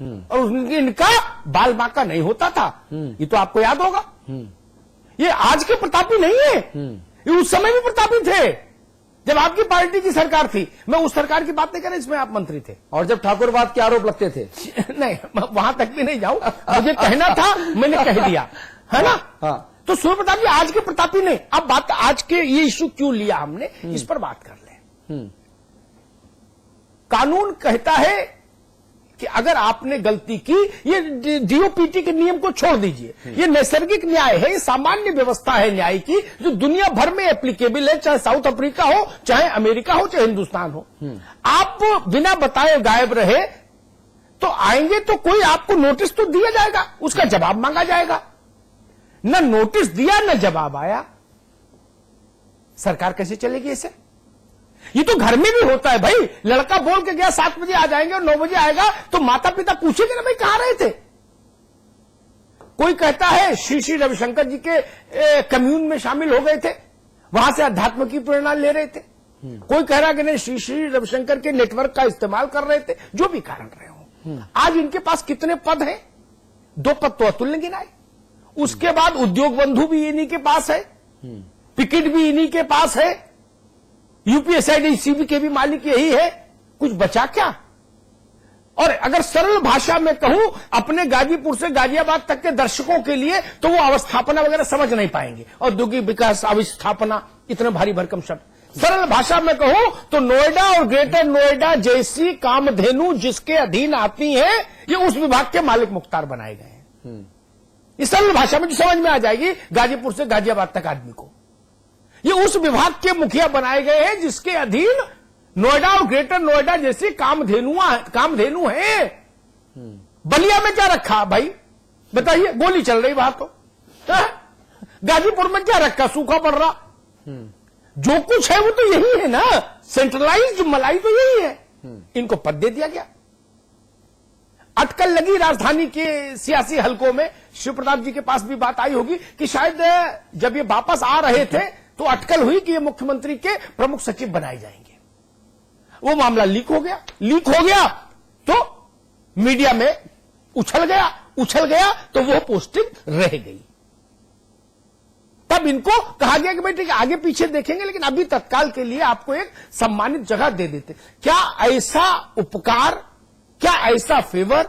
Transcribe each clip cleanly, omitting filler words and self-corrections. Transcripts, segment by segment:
और इनका बाल बांका नहीं होता था। ये तो आपको याद होगा। ये आज के प्रतापी नहीं है, ये उस समय भी प्रतापी थे जब आपकी पार्टी की सरकार थी। मैं उस सरकार की बात नहीं कर रहा, इसमें आप मंत्री थे और जब ठाकुरवाद के आरोप लगते थे। नहीं, वहां तक भी नहीं जाऊं, मुझे कहना था, मैंने कह दिया, है ना। हाँ। तो सूर्य प्रताप जी आज के प्रतापी नहीं। अब बात आज के ये इशू क्यों लिया हमने, इस पर बात कर लें। कानून कहता है कि अगर आपने गलती की, ये डीओपीटी के नियम को छोड़ दीजिए, ये नैसर्गिक न्याय है, ये सामान्य व्यवस्था है न्याय की, जो दुनिया भर में एप्लीकेबल है, चाहे साउथ अफ्रीका हो, चाहे अमेरिका हो, चाहे हिंदुस्तान हो। आप बिना बताए गायब रहे तो आएंगे तो कोई आपको नोटिस तो दिया जाएगा, उसका जवाब मांगा जाएगा। न नोटिस दिया न जवाब आया, सरकार कैसे चलेगी ऐसे? ये तो घर में भी होता है भाई। लड़का बोल के गया 7 बजे आ जाएंगे और 9 बजे आएगा, तो माता पिता पूछेंगे ना भाई कहां रहे थे। कोई कहता है श्री श्री रविशंकर जी के कम्यून में शामिल हो गए थे, वहां से अध्यात्म की प्रेरणा ले रहे थे। कोई कह रहा कि नहीं, श्री श्री रविशंकर के नेटवर्क का इस्तेमाल कर रहे थे। जो भी कारण रहे हो, आज इनके पास कितने पद हैं? 2 पद तो अतुल ने गिनाए। उसके बाद उद्योग बंधु भी इन्हीं के पास है, पिकेट भी इन्हीं के पास है, यूपीएसआईडीसीबी के भी मालिक यही है। कुछ बचा क्या? और अगर सरल भाषा में कहूं अपने गाजीपुर से गाजियाबाद तक के दर्शकों के लिए, तो वो अवस्थापना वगैरह समझ नहीं पाएंगे। औद्योगिक विकास, अवस्थापना, इतने भारी भरकम शब्द। सरल भाषा में कहूं तो नोएडा और ग्रेटर नोएडा जैसी कामधेनु जिसके अधीन आती है, ये उस विभाग के मालिक मुख्तार बनाए गए हैं। इस सरल भाषा में जो समझ में आ जाएगी गाजीपुर से गाजियाबाद तक आदमी को, ये उस विभाग के मुखिया बनाए गए हैं जिसके अधीन नोएडा और ग्रेटर नोएडा जैसी कामधेनु है। बलिया में क्या रखा भाई बताइए? गोली चल रही वहां तो। गाजीपुर में क्या रखा? सूखा पड़ रहा। जो कुछ है वो तो यही है ना, सेंट्रलाइज्ड मलाई तो यही है। इनको पद दे दिया गया। अटकल लगी राजधानी के सियासी हलकों में। शिव प्रताप जी के पास भी बात आई होगी कि शायद जब ये वापस आ रहे थे तो अटकल हुई कि ये मुख्यमंत्री के प्रमुख सचिव बनाए जाएंगे। वो मामला लीक हो गया तो मीडिया में उछल गया तो वो पोस्टिंग रह गई। तब इनको कहा गया कि भाई ठीक है, आगे पीछे देखेंगे, लेकिन अभी तत्काल के लिए आपको एक सम्मानित जगह दे देते। क्या ऐसा उपकार, क्या ऐसा फेवर,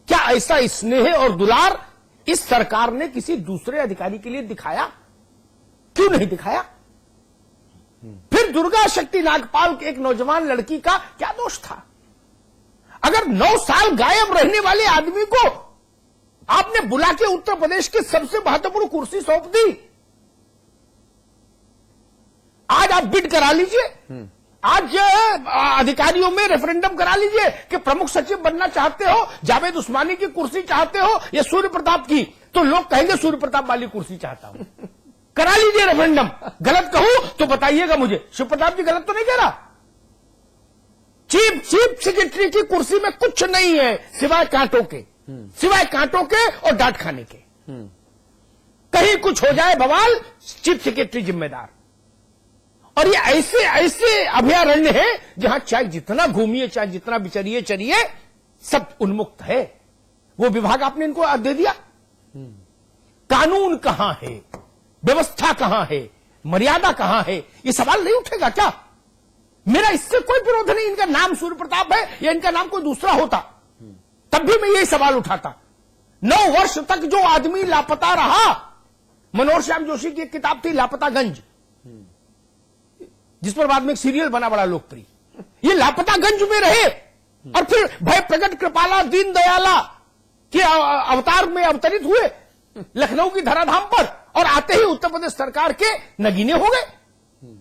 क्या ऐसा स्नेह और दुलार इस सरकार ने किसी दूसरे अधिकारी के लिए दिखाया? क्यों नहीं दिखाया? फिर दुर्गा शक्ति नागपाल के एक नौजवान लड़की का क्या दोष था? अगर 9 साल गायब रहने वाले आदमी को आपने बुला के उत्तर प्रदेश की सबसे महत्वपूर्ण कुर्सी सौंप दी, आज आप बिड करा लीजिए, आज अधिकारियों में रेफरेंडम करा लीजिए कि प्रमुख सचिव बनना चाहते हो, जावेद उस्मानी की कुर्सी चाहते हो या सूर्य प्रताप की, तो लोग कहेंगे सूर्य प्रताप वाली कुर्सी चाहता हूं। करा लीजिए रेफरेंडम। गलत कहूं तो बताइएगा मुझे। शिव प्रताप जी गलत तो नहीं कह रहा। चीफ सेक्रेटरी की कुर्सी में कुछ नहीं है सिवाय कांटों के और डांट खाने के। कहीं कुछ हो जाए बवाल, चीफ सेक्रेटरी जिम्मेदार। और ये ऐसे अभयारण्य है जहां चाहे जितना घूमिए, चाहे जितना बिचरिए चरिए, सब उन्मुक्त है। वो विभाग आपने इनको दे दिया। कानून कहां है, व्यवस्था कहां है, मर्यादा कहां है, ये सवाल नहीं उठेगा क्या? मेरा इससे कोई विरोध नहीं, इनका नाम सूर्य प्रताप है या इनका नाम कोई दूसरा होता, तब भी मैं यही सवाल उठाता। 9 वर्ष तक जो आदमी लापता रहा, मनोहर श्याम जोशी की एक किताब थी लापतागंज, जिस पर बाद में एक सीरियल बना बड़ा लोकप्रिय। ये लापतागंज में रहे और फिर भय प्रकट कृपाला दीन दयाला के अवतार में अवतरित हुए लखनऊ की धराधाम पर, और आते ही उत्तर प्रदेश सरकार के नगीने हो गए।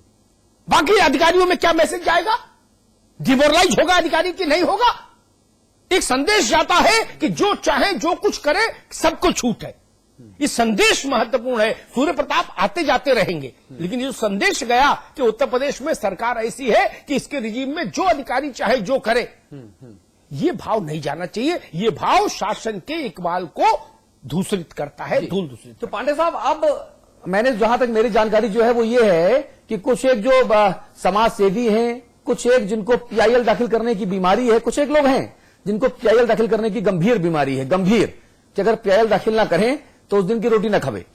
बाकी अधिकारियों में क्या मैसेज जाएगा? डिमोरलाइज होगा अधिकारी कि नहीं होगा? एक संदेश जाता है कि जो चाहे जो कुछ करे सबको छूट है। ये संदेश महत्वपूर्ण है। सूर्य प्रताप आते जाते रहेंगे, लेकिन ये संदेश गया कि उत्तर प्रदेश में सरकार ऐसी है कि इसके रिजीम में जो अधिकारी चाहे जो करे, ये भाव नहीं जाना चाहिए। ये भाव शासन के इकबाल को दूषित करता है, धूल दूषित। तो पांडे साहब, अब मैंने जहां तक मेरी जानकारी जो है वो ये है कि कुछ एक जो समाज सेवी हैं, कुछ एक जिनको PIL दाखिल करने की बीमारी है, कुछ एक लोग हैं जिनको पीआईएल दाखिल करने की गंभीर बीमारी है, गंभीर, कि अगर पीआईएल दाखिल ना करें तो उस दिन की रोटी ना खावे।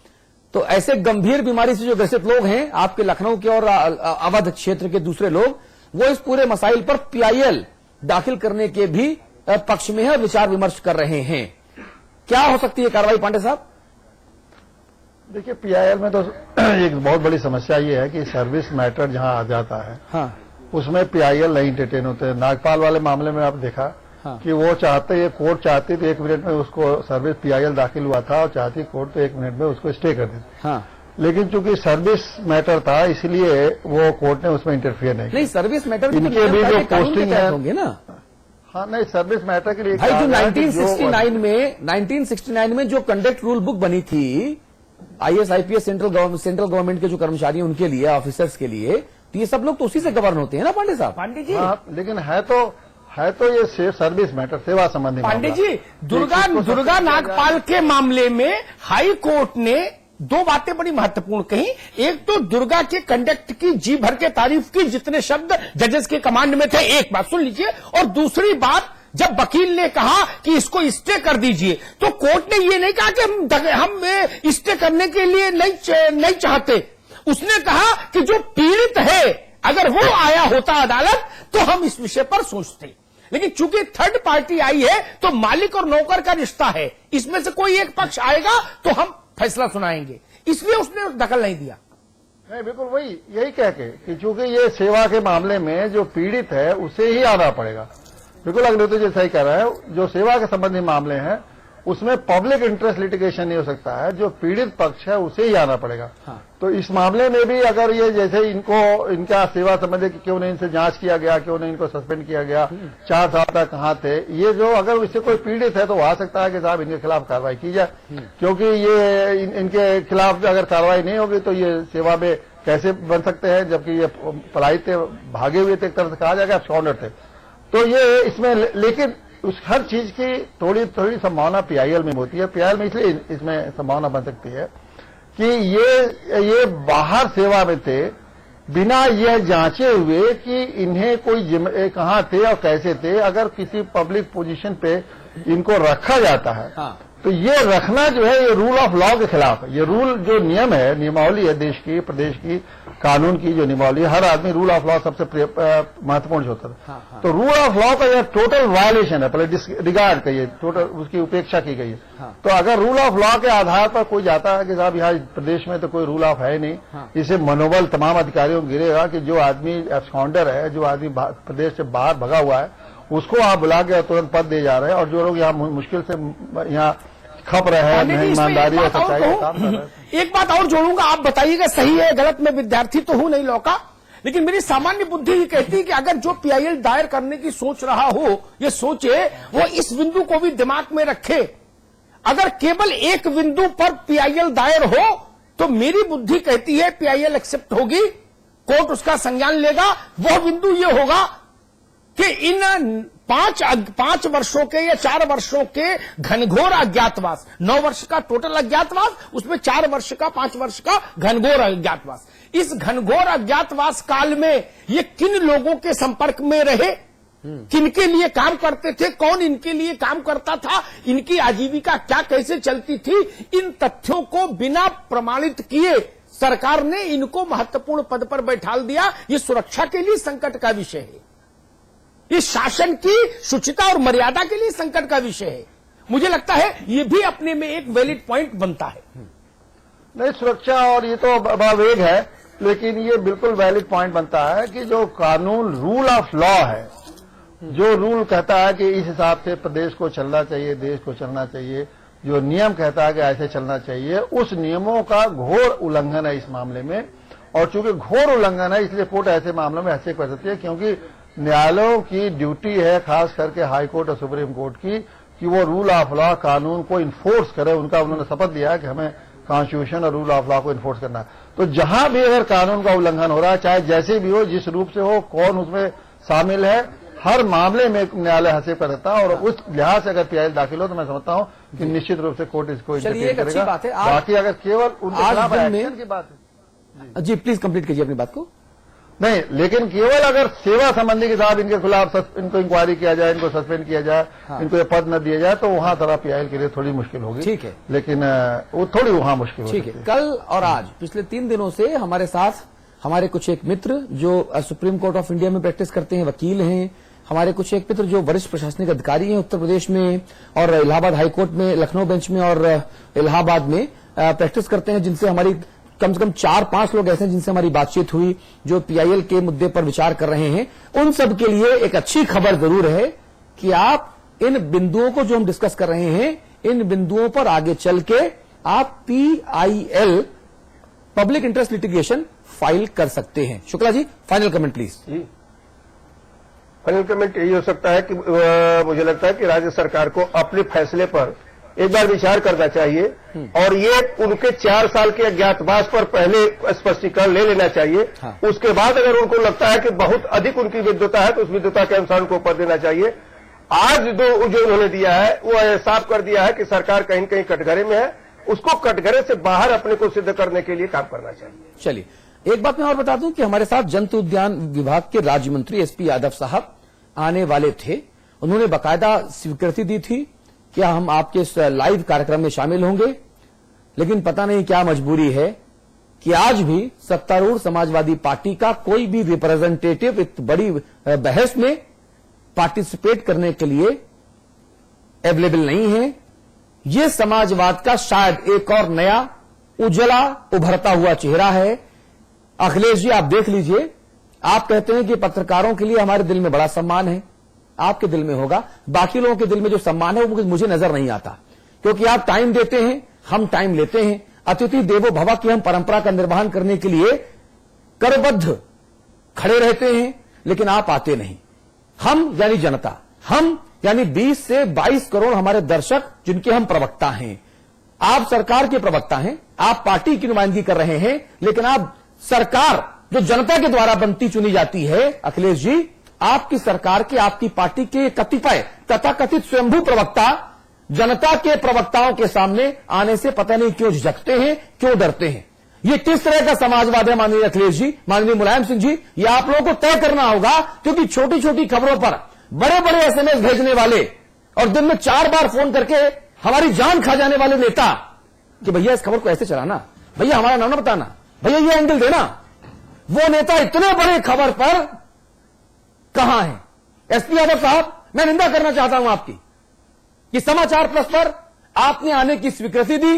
तो ऐसे गंभीर बीमारी से जो ग्रसित लोग हैं, आपके लखनऊ के और अवध क्षेत्र के दूसरे लोग, वो इस पूरे मसाइल पर पीआईएल दाखिल करने के भी पक्ष में है, विचार विमर्श कर रहे हैं। क्या हो सकती है कार्रवाई पांडे साहब? देखिए, पीआईएल में तो एक बहुत बड़ी समस्या ये है कि सर्विस मैटर जहां आ जाता है, हाँ, उसमें पीआईएल नहीं इंटरटेन होते। नागपाल वाले मामले में आप देखा कि वो चाहते, ये कोर्ट चाहती तो 1 मिनट में उसको सर्विस पीआईएल दाखिल हुआ था और चाहती कोर्ट तो 1 मिनट में उसको स्टे कर देती। हाँ, लेकिन चूंकि सर्विस मैटर था इसलिए वो कोर्ट ने उसमें इंटरफियर नहीं सर्विस मैटर इनके भी जो पोस्टिंग है होंगे ना। हाँ, नहीं, सर्विस मैटर के लिए भाई जो 1969 में जो कंडक्ट रूल बुक बनी थी आईएएस आईपीएस सेंट्रल गवर्नमेंट के जो कर्मचारी हैं उनके लिए, ऑफिसर्स के लिए, तो ये सब लोग तो उसी से गवर्न होते हैं ना पांडे साहब। पांडे जी, हाँ, लेकिन है तो ये सर्विस मैटर, सेवा संबंधी पांडे जी, दुर्गा नागपाल के मामले में हाई कोर्ट ने 2 बातें बड़ी महत्वपूर्ण कही। एक तो दुर्गा के कंडक्ट की जी भर के तारीफ की, जितने शब्द जजेस के कमांड में थे, एक बात सुन लीजिए। और दूसरी बात, जब वकील ने कहा कि इसको स्टे कर दीजिए, तो कोर्ट ने ये नहीं कहा कि हम स्टे करने के लिए नहीं चाहते। उसने कहा कि जो पीड़ित है, अगर वो आया होता अदालत तो हम इस विषय पर सोचते। लेकिन चूंकि थर्ड पार्टी आई है तो मालिक और नौकर का रिश्ता है, इसमें से कोई एक पक्ष आएगा तो हम फैसला सुनाएंगे, इसलिए उसने दखल नहीं दिया। नहीं, बिल्कुल यही कह के कि चूंकि ये सेवा के मामले में जो पीड़ित है उसे ही आना पड़ेगा। बिल्कुल अग्निहोत्री जी सही कह रहा है, जो सेवा के संबंधी मामले हैं उसमें पब्लिक इंटरेस्ट लिटिगेशन नहीं हो सकता है, जो पीड़ित पक्ष है उसे ही आना पड़ेगा। हाँ। तो इस मामले में भी अगर ये जैसे इनका सेवा संबंधी क्यों नहीं इनसे जांच किया गया, क्यों नहीं इनको सस्पेंड किया गया, 4 साल तक कहाँ थे, ये जो अगर इससे कोई पीड़ित है तो आ सकता है कि साहब इनके खिलाफ कार्रवाई की जाए, क्योंकि ये इनके खिलाफ अगर कार्रवाई नहीं होगी तो ये सेवा में कैसे बन सकते हैं, जबकि ये पलायित थे, भागे हुए थे, एक तरह से कहा जाएगा एब्सकॉन्डर थे। तो ये इसमें, लेकिन उस हर चीज की थोड़ी संभावना पीआईएल में होती है। पीआईएल में इसलिए इसमें संभावना बन सकती है कि ये बाहर सेवा में थे, बिना यह जांचे हुए कि इन्हें कोई कहां थे और कैसे थे, अगर किसी पब्लिक पोजीशन पे इनको रखा जाता है, हाँ। तो ये रखना जो है ये रूल ऑफ लॉ के खिलाफ है। ये रूल जो नियम है, नियमावली है देश की, प्रदेश की, कानून की जो नियमावली है, हर आदमी रूल ऑफ लॉ सबसे महत्वपूर्ण होता है। हाँ, हाँ। तो रूल ऑफ लॉ का यह टोटल वायलेशन है, पहले डिसरिगार्ड कहिए, टोटल उसकी उपेक्षा की गई है। हाँ। तो अगर रूल ऑफ लॉ के आधार पर कोई जाता है कि साहब यहाँ प्रदेश में तो कोई रूल ऑफ है नहीं, हाँ। इसे मनोबल तमाम अधिकारियों को गिरेगा कि जो आदमी एब्सकॉन्डर है, जो आदमी प्रदेश से बाहर भगा हुआ है, उसको आप बुला के तुरंत पद दे जा रहे हैं, और जो लोग यहाँ मुश्किल से यहाँ खप रहे हैं, ईमानदारी और सच्चाई का काम कर रहे हैं। एक बात और जोड़ूंगा, आप बताइएगा सही है गलत, मैं विद्यार्थी तो हूं नहीं लौका, लेकिन मेरी सामान्य बुद्धि ये कहती है कि अगर जो पीआईएल दायर करने की सोच रहा हो, ये सोचे, वो इस बिंदु को भी दिमाग में रखे। अगर केवल एक बिंदु पर पीआईएल दायर हो तो मेरी बुद्धि कहती है पीआईएल एक्सेप्ट होगी, कोर्ट उसका संज्ञान लेगा। वह बिंदु ये होगा कि इन 5 वर्षों के या 4 वर्षों के घनघोर अज्ञातवास, 9 वर्ष का टोटल अज्ञातवास, उसमें 4 वर्ष का, 5 वर्ष का घनघोर अज्ञातवास। इस घनघोर अज्ञातवास काल में ये किन लोगों के संपर्क में रहे, किनके लिए काम करते थे, कौन इनके लिए काम करता था, इनकी आजीविका क्या कैसे चलती थी, इन तथ्यों को बिना प्रमाणित किए सरकार ने इनको महत्वपूर्ण पद पर बैठाल दिया। ये सुरक्षा के लिए संकट का विषय है, इस शासन की शुचिता और मर्यादा के लिए संकट का विषय है। मुझे लगता है ये भी अपने में एक वैलिड पॉइंट बनता है। नहीं, सुरक्षा और ये तो बड़ा वेग है, लेकिन ये बिल्कुल वैलिड पॉइंट बनता है कि जो कानून, रूल ऑफ लॉ है, जो रूल कहता है कि इस हिसाब से प्रदेश को चलना चाहिए, देश को चलना चाहिए, जो नियम कहता है कि ऐसे चलना चाहिए, उस नियमों का घोर उल्लंघन है इस मामले में। और चूंकि घोर उल्लंघन है, इसलिए कोर्ट ऐसे मामलों में हस्तक्षेप कर सकती है, क्योंकि न्यायालयों की ड्यूटी है, खास करके हाई कोर्ट और सुप्रीम कोर्ट की, कि वो रूल ऑफ लॉ, कानून को इन्फोर्स करे। उन्होंने शपथ दिया है कि हमें कॉन्स्टिट्यूशन और रूल ऑफ लॉ को इन्फोर्स करना है। तो जहां भी अगर कानून का उल्लंघन हो रहा है, चाहे जैसे भी हो, जिस रूप से हो, कौन उसमें शामिल है, हर मामले में न्यायालय हस्तक्षेप करता है। और उस लिहाज से अगर पीआईएल दाखिल हो तो मैं समझता हूं कि निश्चित रूप से कोर्ट इसको इंटरफेयर करेगा। बाकी अगर केवल उनके खिलाफ एक्शन की बात है। जी प्लीज कंप्लीट कीजिए अपनी बात को। नहीं, लेकिन केवल अगर सेवा संबंधी के साथ इनके खिलाफ इनको इंक्वायरी किया जाए, इनको सस्पेंड किया जाए, इनको ये पद न दिया जाए, तो वहां थोड़ा पीआईएल के लिए थोड़ी मुश्किल होगी। ठीक है, लेकिन वो थोड़ी वहां मुश्किल होगी। ठीक है। कल और आज पिछले 3 दिनों से हमारे साथ हमारे कुछ एक मित्र जो सुप्रीम कोर्ट ऑफ इंडिया में प्रैक्टिस करते हैं, वकील हैं, हमारे कुछ एक मित्र जो वरिष्ठ प्रशासनिक अधिकारी हैं उत्तर प्रदेश में और इलाहाबाद हाईकोर्ट में, लखनऊ बेंच में और इलाहाबाद में प्रैक्टिस करते हैं, जिनसे हमारी कम से कम 4-5 लोग ऐसे हैं जिनसे हमारी बातचीत हुई, जो पीआईएल के मुद्दे पर विचार कर रहे हैं। उन सब के लिए एक अच्छी खबर जरूर है कि आप इन बिंदुओं को जो हम डिस्कस कर रहे हैं, इन बिंदुओं पर आगे चल के आप PIL public interest litigation file कर सकते हैं। Shukla ji, final comment please. Final comment यही हो सकता है कि मुझे लगता है कि राज्य सरकार को अपने फैसले पर एक बार विचार करना चाहिए और ये उनके 4 साल के अज्ञातवास पर पहले स्पष्टीकरण ले लेना चाहिए। हाँ। उसके बाद अगर उनको लगता है कि बहुत अधिक उनकी विद्वता है तो उस विद्वता के अनुसार उनको ऊपर देना चाहिए। आज जो उन्होंने दिया है वो साफ कर दिया है कि सरकार कहीं न कहीं कटघरे में है, उसको कटघरे से बाहर अपने को सिद्ध करने के लिए काम करना चाहिए। चलिए, एक बात मैं और बता दूं कि हमारे साथ जंतु उद्यान विभाग के राज्य मंत्री एसपी यादव साहब आने वाले थे। उन्होंने बाकायदा स्वीकृति दी थी कि हम आपके इस लाइव कार्यक्रम में शामिल होंगे, लेकिन पता नहीं क्या मजबूरी है कि आज भी सत्तारूढ़ समाजवादी पार्टी का कोई भी रिप्रेजेंटेटिव इतनी बड़ी बहस में पार्टिसिपेट करने के लिए अवेलेबल नहीं है। ये समाजवाद का शायद एक और नया उजला उभरता हुआ चेहरा है। अखिलेश जी, आप देख लीजिए, आप कहते हैं कि पत्रकारों के लिए हमारे दिल में बड़ा सम्मान है, आपके दिल में होगा, बाकी लोगों के दिल में जो सम्मान है वो मुझे नजर नहीं आता, क्योंकि आप टाइम देते हैं, हम टाइम लेते हैं। अतिथि देवो भव की हम परंपरा का निर्वहन करने के लिए करबद्ध खड़े रहते हैं, लेकिन आप आते नहीं। हम यानी जनता, हम यानी 20 से 22 करोड़ हमारे दर्शक, जिनके हम प्रवक्ता हैं। आप सरकार के प्रवक्ता हैं, आप पार्टी की नुमाइंदगी कर रहे हैं, लेकिन आप सरकार जो जनता के द्वारा बनती चुनी जाती है, अखिलेश जी, आपकी सरकार के, आपकी पार्टी के कतिपय तथाकथित स्वयंभू प्रवक्ता जनता के प्रवक्ताओं के सामने आने से पता नहीं क्यों झिझकते हैं, क्यों डरते हैं। ये किस तरह का समाजवाद है माननीय अखिलेश जी, माननीय मुलायम सिंह जी, ये आप लोगों को तय करना होगा, क्योंकि छोटी छोटी खबरों पर बड़े बड़े एसएमएस भेजने वाले और दिन में 4 बार फोन करके हमारी जान खा जाने वाले नेता कि भैया इस खबर को ऐसे चलाना, भैया हमारा नाम बताना, भैया ये एंगल देना, वो नेता इतने बड़े खबर पर कहां है? एसपी यादव साहब, मैं निंदा करना चाहता हूं आपकी कि समाचार प्लस पर आपने आने की स्वीकृति दी,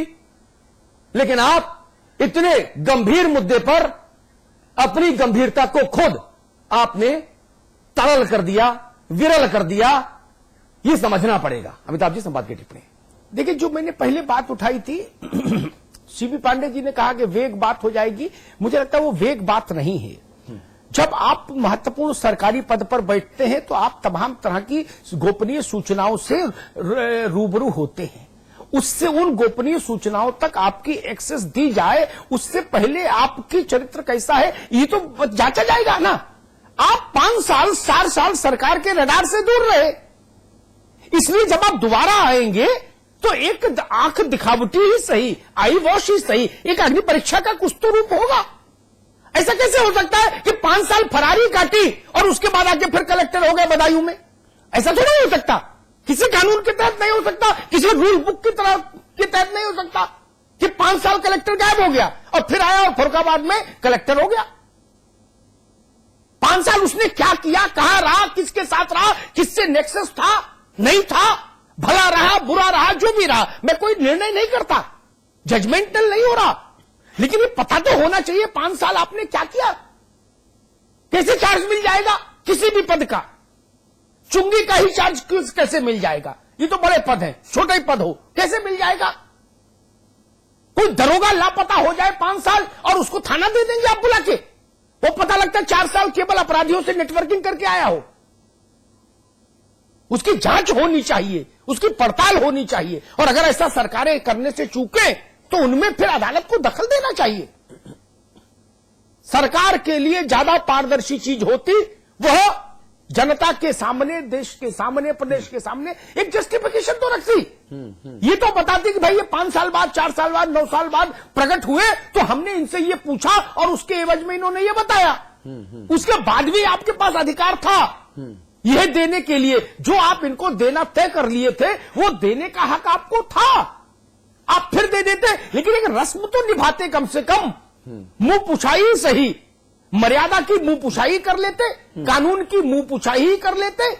लेकिन आप इतने गंभीर मुद्दे पर अपनी गंभीरता को खुद आपने तरल कर दिया, विरल कर दिया। यह समझना पड़ेगा। अमिताभ जी, संवाद की टिप्पणी। देखिए, जो मैंने पहले बात उठाई थी सीबी पांडे जी ने कहा कि वेग बात हो जाएगी, मुझे लगता है वो वेग बात नहीं है। जब आप महत्वपूर्ण सरकारी पद पर बैठते हैं तो आप तमाम तरह की गोपनीय सूचनाओं से रूबरू होते हैं। उससे उन गोपनीय सूचनाओं तक आपकी एक्सेस दी जाए, उससे पहले आपकी चरित्र कैसा है ये तो जांचा जाएगा ना। आप 5 साल 4 साल सरकार के रडार से दूर रहे, इसलिए जब आप दोबारा आएंगे तो एक आंख दिखावटी ही सही, आई वॉश ही सही, एक अग्नि परीक्षा का कुछ तो रूप होगा। ऐसा कैसे हो सकता है कि 5 साल फरारी काटी और उसके बाद आके फिर कलेक्टर हो गए बदायूं में? ऐसा थोड़ा हो सकता, किसी कानून के तहत नहीं हो सकता, किसी रूल बुक की तरह के तहत नहीं हो सकता कि 5 साल कलेक्टर गायब हो गया और फिर आया और फरुखाबाद में कलेक्टर हो गया। 5 साल उसने क्या किया, कहां रहा, किसके साथ रहा, किससे नेक्सस था, नहीं था, भला रहा, बुरा रहा, जो भी रहा, मैं कोई निर्णय नहीं करता, जजमेंटल नहीं हो रहा, लेकिन ये पता तो होना चाहिए 5 साल आपने क्या किया। कैसे चार्ज मिल जाएगा किसी भी पद का? चुंगी का ही चार्ज कैसे मिल जाएगा? ये तो बड़े पद हैं, छोटे ही पद हो, कैसे मिल जाएगा? कोई दरोगा लापता हो जाए 5 साल और उसको थाना दे देंगे आप बुला के, वो पता लगता है 4 साल केवल अपराधियों से नेटवर्किंग करके आया हो। उसकी जांच होनी चाहिए, उसकी पड़ताल होनी चाहिए, और अगर ऐसा सरकारें करने से चूके तो उनमें फिर अदालत को दखल देना चाहिए। सरकार के लिए ज्यादा पारदर्शी चीज होती, वह जनता के सामने, देश के सामने, प्रदेश के सामने एक जस्टिफिकेशन तो रखती। ये तो बताती कि भाई ये 5 साल बाद, 4 साल बाद, 9 साल बाद प्रकट हुए तो हमने इनसे ये पूछा और उसके एवज में इन्होंने ये बताया। उसके बाद भी आपके पास अधिकार था यह देने के लिए। जो आप इनको देना तय कर लिए थे वो देने का हक आपको था, आप फिर दे देते, लेकिन एक रस्म तो निभाते कम से कम। मुंह पुछाई सही, मर्यादा की मुंह पुछाई कर लेते, कानून की मुंह पुछाई कर लेते।